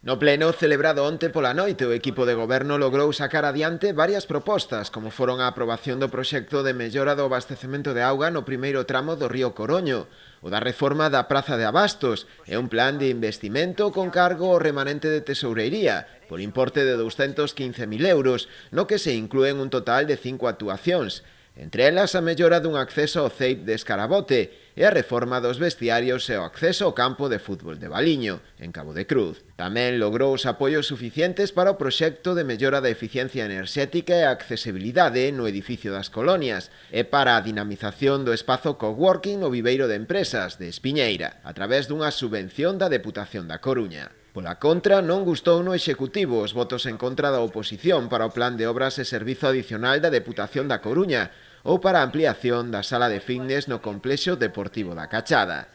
No pleno celebrado onte pola noite, o equipo de goberno logrou sacar adiante varias propostas, como foron a aprobación do proxecto de mellora do abastecemento de auga no primeiro tramo do río Coroño, o da reforma da Praza de Abastos e un plan de investimento con cargo ao remanente de tesourería, por importe de 215.000 euros, no que se inclúen un total de 5 actuacións, entre elas a mellora dun acceso ao CEIP de Escarabote e a reforma dos vestiarios e o acceso ao campo de fútbol de Valiño, en Cabo de Cruz. Tamén logrou os apoios suficientes para o proxecto de mellora da eficiencia enerxética e a accesibilidade no edificio das colonias e para a dinamización do espazo coworking no viveiro de empresas de Espiñeira, a través dunha subvención da Deputación da Coruña. Pola contra, non gustou no Executivo os votos en contra da oposición para o plan de obras e servizo adicional da Deputación da Coruña ou para a ampliación da sala de fitness no complexo deportivo da Cachada.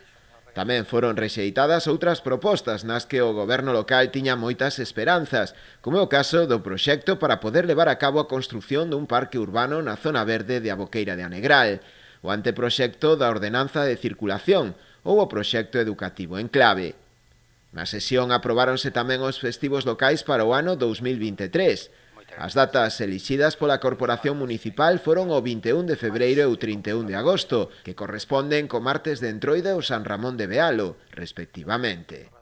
Tamén foron rexeitadas outras propostas nas que o goberno local tiña moitas esperanzas, como é o caso do proxecto para poder levar a cabo a construción dun parque urbano na zona verde de Aboqueira de Anegral, o anteproxecto da ordenanza de circulación ou o proxecto educativo en clave. Na sesión aprobáronse tamén os festivos locais para o ano 2023. As datas elixidas pola Corporación Municipal foron o 21 de febreiro e o 31 de agosto, que corresponden co martes de Entroide ou San Ramón de Bealo, respectivamente.